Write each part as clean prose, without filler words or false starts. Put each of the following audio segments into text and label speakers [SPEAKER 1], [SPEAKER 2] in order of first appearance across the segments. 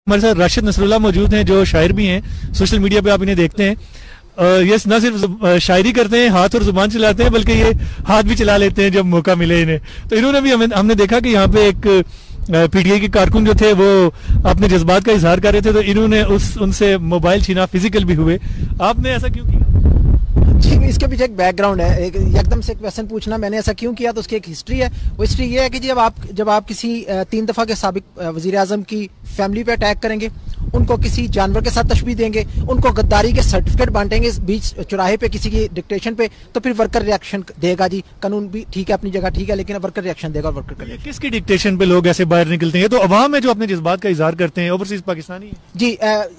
[SPEAKER 1] ہمارے ساتھ راشد نصراللہ موجود ہیں جو شاعر بھی ہیں. سوشل میڈیا پہ آپ انہیں دیکھتے ہیں. یہ نہ صرف شاعری کرتے ہیں, ہاتھ اور زبان چلاتے ہیں, بلکہ یہ ہاتھ بھی چلا لیتے ہیں جب موقع ملے انہیں. تو انہوں نے بھی ہم نے دیکھا کہ یہاں پہ ایک پی ٹی آئی کے کارکن جو تھے وہ اپنے جذبات کا اظہار کر رہے تھے, تو انہوں نے ان سے موبائل چھینا, فزیکل بھی ہوئے. آپ نے ایسا کیوں کیا؟
[SPEAKER 2] جی, اس کے پیچھے ایک بیک گراؤنڈ ہے. ایک دم سے کویسچن پوچھنا میں نے ایسا کیوں کیا, تو اس کی ایک ہسٹری ہے. وہ ہسٹری یہ ہے کہ جب آپ کسی 3 دفعہ کے سابق وزیر اعظم کی فیملی پہ اٹیک کریں گے, ان کو کسی جانور کے ساتھ تشبیہ دیں گے, ان کو غداری کے سرٹیفکیٹ بانٹیں گے بیچ چوراہے پہ کسی کی ڈکٹیشن پہ, تو پھر ورکر ریاکشن دے گا. جی, قانون بھی ٹھیک ہے, اپنی جگہ ٹھیک ہے, لیکن ورکر ریاکشن دے گا. ورکر کرے
[SPEAKER 1] کس کی ڈکٹیشن پہ لوگ ایسے باہر نکلتے ہیں؟ تو عوام ہے جو اپنے جذبات کا اظہار کرتے ہیں, اوورسیز پاکستانی ہیں.
[SPEAKER 2] جی,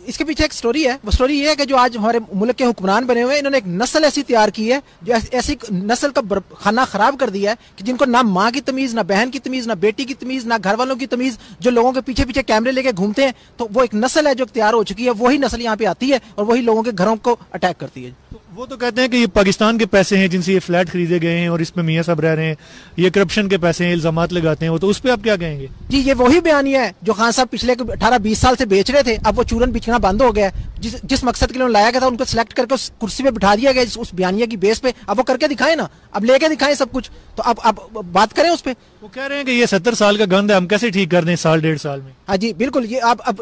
[SPEAKER 2] اس کے پیچھے ایک سٹوری ہے. وہ سٹوری یہ ہے کہ جو آج ہمارے ملک کے حکمران بنے ہوئے ہیں, انہوں نے ایک نسل ایسی تیار کی ہے جو ایسی نسل کا خانہ خراب کر دیا ہے کہ جن کو نہ ماں کی تمیز, نہ بہن کی تمیز, نہ بیٹی کی تمیز, نہ گھر والوں کی تمیز, جو لوگوں کے پیچھے پیچھے کیمرے لے کے گھومتے ہیں. تو وہ ایک نسل ہے جو تیار ہو چکی ہے. وہی نسل یہاں پہ آتی ہے اور وہی لوگوں کے گھروں کو اٹیک کرتی ہے.
[SPEAKER 1] وہ تو کہتے ہیں کہ یہ پاکستان کے پیسے ہیں جن سے یہ فلیٹ خریدے گئے ہیں اور اس میں میاں صاحب رہ رہے ہیں, یہ کرپشن کے پیسے ہیں, الزامات لگاتے ہیں. وہ تو اس پہ آپ کیا کہیں گے؟
[SPEAKER 2] جی, یہ وہی بیانیہ ہے جو خان صاحب پچھلے 18-20 سال سے بیچ رہے تھے. اب وہ چورن بچنا بند ہو گیا. جس مقصد کے لیے لایا گیا تھا ان کو سلیکٹ کر کے اس کرسی پہ بٹھا دیا گیا اس بیانیہ کی بیس پہ. اب وہ کر کے دکھائیں نا, اب لے کے دکھائیں سب کچھ. تو اب بات کریں اس پہ.
[SPEAKER 1] وہ کہہ رہے ہیں کہ یہ 70 سال کا گند ہے, ہم کیسے ٹھیک کر دیں 1.5 سال میں؟
[SPEAKER 2] ہاں جی, بالکل. یہ اب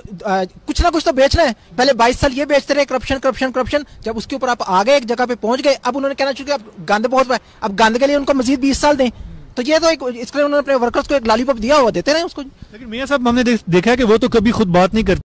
[SPEAKER 2] کچھ نہ کچھ تو بیچنا ہے. پہلے 22 سال یہ بیچتے رہے کرپشن کرپشن کرپشن. جب اس کے اوپر آپ آ گئے, ایک جگہ پہ پہنچ گئے, اب انہوں نے کہنا چاہیے اب گند بہت ہے, اب گند کے لیے ان کو مزید 20 سال دیں. تو یہ تو اس کے لیے انہوں نے اپنے ورکرز کو ایک لالی پاپ دیا ہوا, دیتے رہے اس کو.
[SPEAKER 1] لیکن میاں صاحب ہم نے دیکھا ہے کہ وہ تو کبھی خود بات نہیں کرتے.